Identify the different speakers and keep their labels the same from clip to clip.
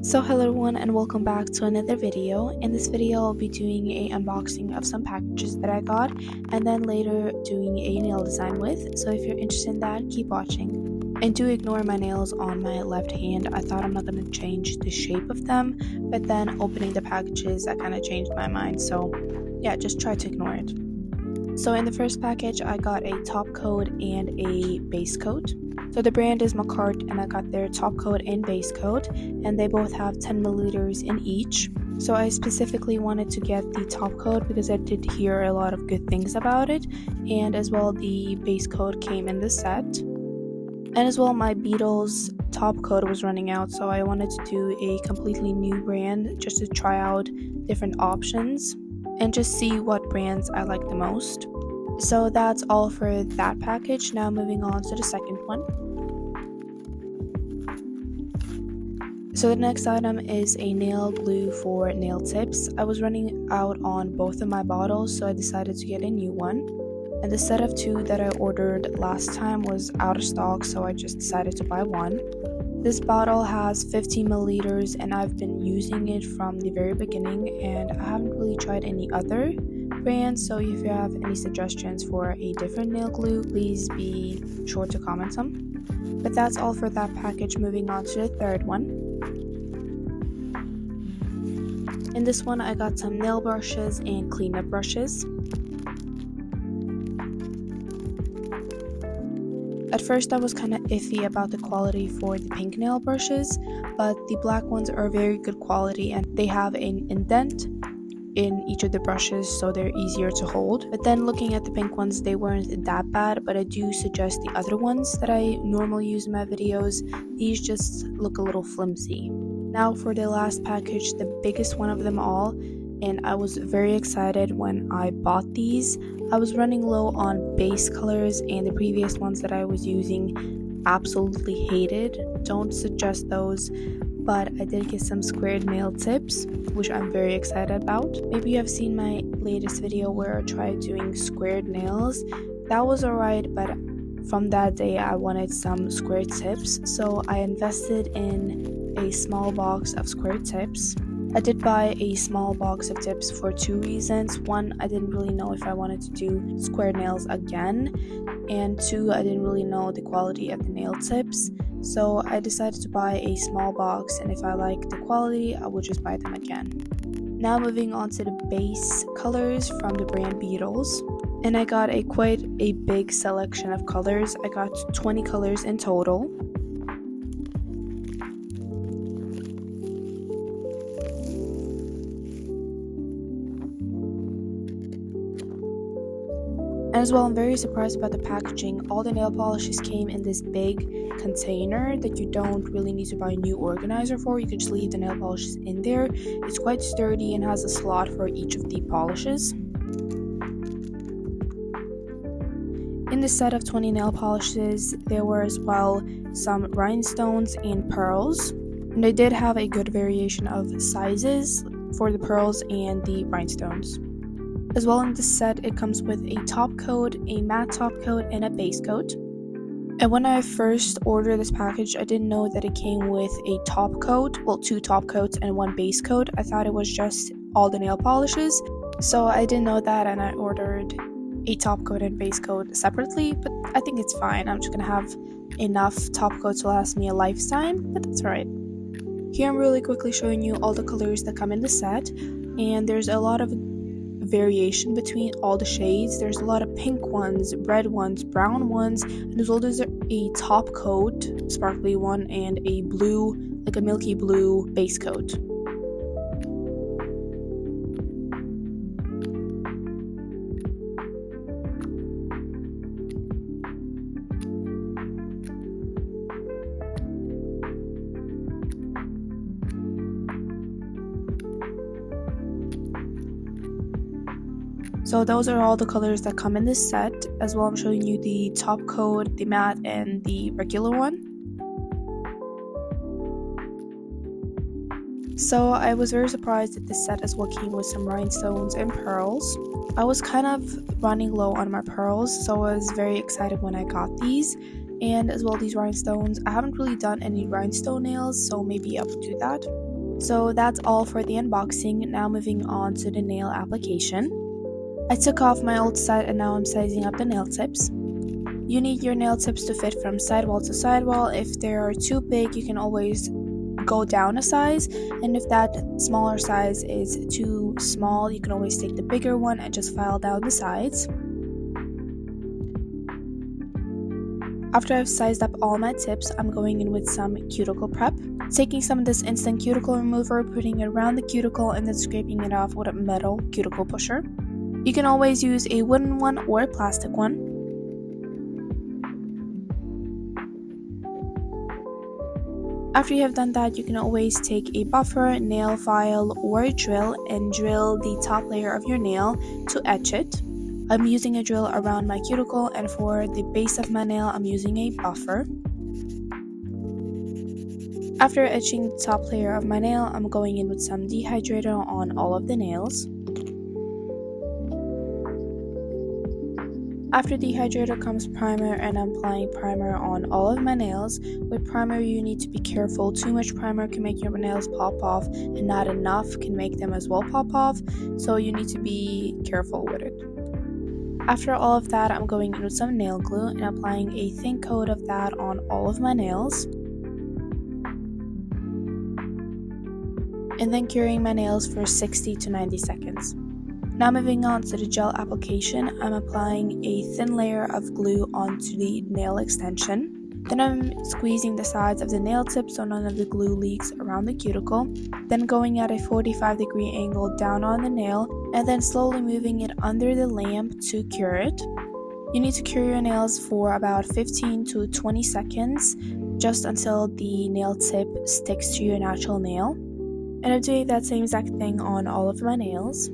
Speaker 1: So hello everyone and welcome back to another video. In this video I'll be doing a unboxing of some packages that I got and then later doing a nail design with. So if you're interested in that, keep watching. And do ignore my nails on my left hand. I thought I'm not going to change the shape of them, but then opening the packages I kind of changed my mind. So yeah, just try to ignore it. So in the first package I got a top coat and a base coat. So the brand is Macart and I got their top coat and base coat, and they both have 10 milliliters in each. So I specifically wanted to get the top coat because I did hear a lot of good things about it, and as well the base coat came in the set. And as well my Beetles top coat was running out, so I wanted to do a completely new brand just to try out different options and just see what brands I like the most. So that's all for that package. Now moving on to the second one. So the next item is a nail glue for nail tips. I was running out on both of my bottles, so I decided to get a new one. And the set of 2 that I ordered last time was out of stock, so I just decided to buy one. This bottle has 15 milliliters and I've been using it from the very beginning, and I haven't really tried any other brands, so if you have any suggestions for a different nail glue, please be sure to comment some. But that's all for that package. Moving on to the third one. In this one I got some nail brushes and cleanup brushes. At first I was kind of iffy about the quality for the pink nail brushes, but the black ones are very good quality and they have an indent in each of the brushes, so they're easier to hold. But then looking at the pink ones, they weren't that bad, but I do suggest the other ones that I normally use in my videos. These just look a little flimsy. Now for the last package, the biggest one of them all, and I was very excited when I bought these. I was running low on base colors and the previous ones that I was using absolutely hated. Don't suggest those. But I did get some squared nail tips, which I'm very excited about. Maybe you have seen my latest video where I tried doing squared nails. That was alright, but from that day I wanted some square tips, so I invested in a small box of square tips. I did buy a small box of tips for 2 reasons. 1, I didn't really know if I wanted to do square nails again, and 2, I didn't really know the quality of the nail tips. So I decided to buy a small box, and if I like the quality, I would just buy them again. Now moving on to the base colors from the brand Beetles. And I got quite a big selection of colors. I got 20 colors in total. And as well, I'm very surprised about the packaging. All the nail polishes came in this big container that you don't really need to buy a new organizer for. You can just leave the nail polishes in there. It's quite sturdy and has a slot for each of the polishes. In the set of 20 nail polishes, there were as well some rhinestones and pearls. And they did have a good variation of sizes for the pearls and the rhinestones. As well in this set, it comes with a top coat, a matte top coat, and a base coat. And when I first ordered this package, I didn't know that it came with a top coat, well 2 top coats and 1 base coat. I thought it was just all the nail polishes. So I didn't know that, and I ordered a top coat and base coat separately, but I think it's fine. I'm just gonna have enough top coats to last me a lifetime, but that's alright. Here I'm really quickly showing you all the colors that come in the set, and there's a lot of variation between all the shades. There's a lot of pink ones, red ones, brown ones, and as well there's a top coat, sparkly one, and a blue, like a milky blue base coat. So those are all the colors that come in this set. As well, I'm showing you the top coat, the matte, and the regular one. So I was very surprised that this set as well came with some rhinestones and pearls. I was kind of running low on my pearls, so I was very excited when I got these. And as well these rhinestones, I haven't really done any rhinestone nails, so maybe I will do that. So that's all for the unboxing. Now moving on to the nail application. I took off my old set and now I'm sizing up the nail tips. You need your nail tips to fit from sidewall to sidewall. If they are too big, you can always go down a size, and if that smaller size is too small, you can always take the bigger one and just file down the sides. After I've sized up all my tips, I'm going in with some cuticle prep. Taking some of this instant cuticle remover, putting it around the cuticle, and then scraping it off with a metal cuticle pusher. You can always use a wooden one or a plastic one. After you have done that, you can always take a buffer, nail file, or a drill and drill the top layer of your nail to etch it. I'm using a drill around my cuticle, and for the base of my nail, I'm using a buffer. After etching the top layer of my nail, I'm going in with some dehydrator on all of the nails. After dehydrator comes primer, and I'm applying primer on all of my nails. With primer, you need to be careful. Too much primer can make your nails pop off, and not enough can make them as well pop off, so you need to be careful with it. After all of that, I'm going in with some nail glue and applying a thin coat of that on all of my nails. And then curing my nails for 60 to 90 seconds. Now moving on to the gel application, I'm applying a thin layer of glue onto the nail extension. Then I'm squeezing the sides of the nail tip so none of the glue leaks around the cuticle. Then going at a 45-degree angle down on the nail, and then slowly moving it under the lamp to cure it. You need to cure your nails for about 15 to 20 seconds, just until the nail tip sticks to your natural nail. And I'm doing that same exact thing on all of my nails.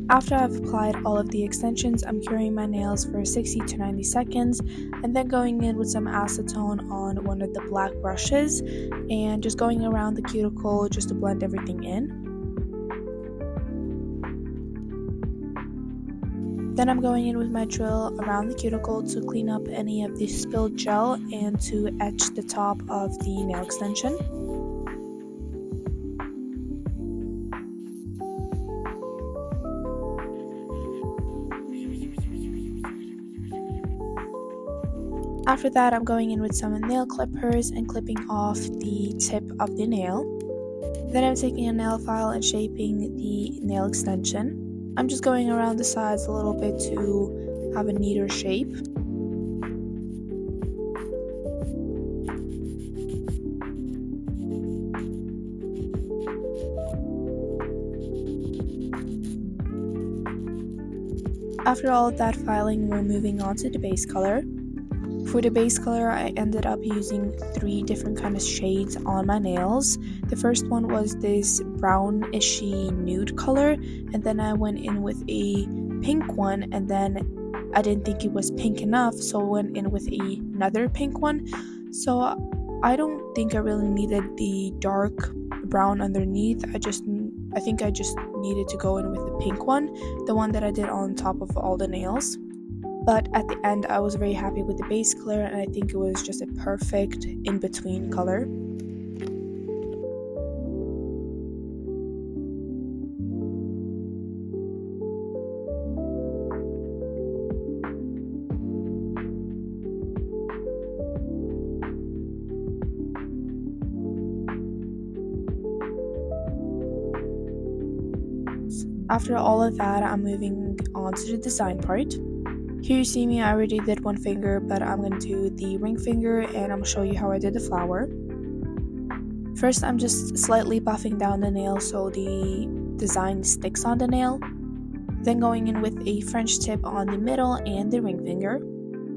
Speaker 1: After I've applied all of the extensions, I'm curing my nails for 60 to 90 seconds and then going in with some acetone on one of the black brushes and just going around the cuticle just to blend everything in. Then I'm going in with my drill around the cuticle to clean up any of the spilled gel and to etch the top of the nail extension. After that, I'm going in with some nail clippers and clipping off the tip of the nail. Then I'm taking a nail file and shaping the nail extension. I'm just going around the sides a little bit to have a neater shape. After all of that filing, we're moving on to the base color. For the base color, I ended up using 3 different kind of shades on my nails. The first one was this brownishy nude color, and then I went in with a pink one, and then I didn't think it was pink enough, so I went in with another pink one. So I don't think I really needed the dark brown underneath. I think I just needed to go in with the pink one, the one that I did on top of all the nails. But at the end, I was very happy with the base color, and I think it was just a perfect in-between color. After all of that, I'm moving on to the design part. Here you see me, I already did one finger, but I'm going to do the ring finger and I'm going to show you how I did the flower. First, I'm just slightly buffing down the nail so the design sticks on the nail. Then going in with a French tip on the middle and the ring finger.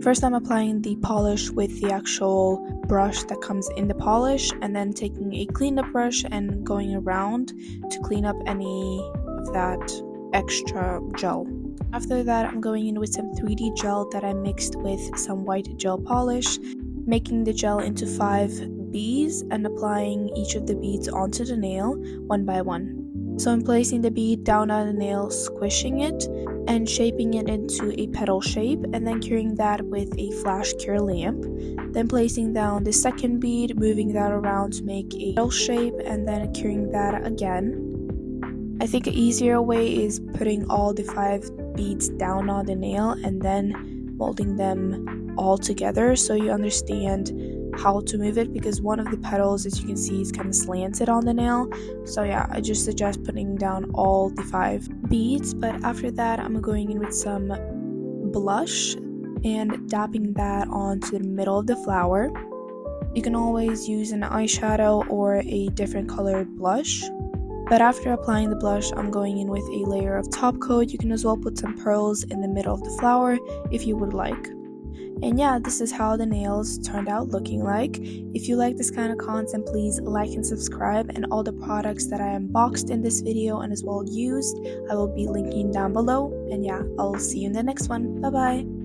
Speaker 1: First, I'm applying the polish with the actual brush that comes in the polish, and then taking a cleanup brush and going around to clean up any of that extra gel. After that, I'm going in with some 3D gel that I mixed with some white gel polish, making the gel into 5 beads and applying each of the beads onto the nail one by one. So I'm placing the bead down on the nail, squishing it, and shaping it into a petal shape, and then curing that with a flash cure lamp. Then placing down the second bead, moving that around to make a petal shape, and then curing that again. I think an easier way is putting all the 5 beads down on the nail and then molding them all together so you understand how to move it, because one of the petals, as you can see, is kind of slanted on the nail. So yeah, I just suggest putting down all the 5 beads. But after that, I'm going in with some blush and dapping that onto the middle of the flower. You can always use an eyeshadow or a different colored blush. But after applying the blush, I'm going in with a layer of top coat. You can as well put some pearls in the middle of the flower if you would like. And yeah, this is how the nails turned out looking like. If you like this kind of content, please like and subscribe. And all the products that I unboxed in this video and as well used, I will be linking down below. And yeah, I'll see you in the next one. Bye bye.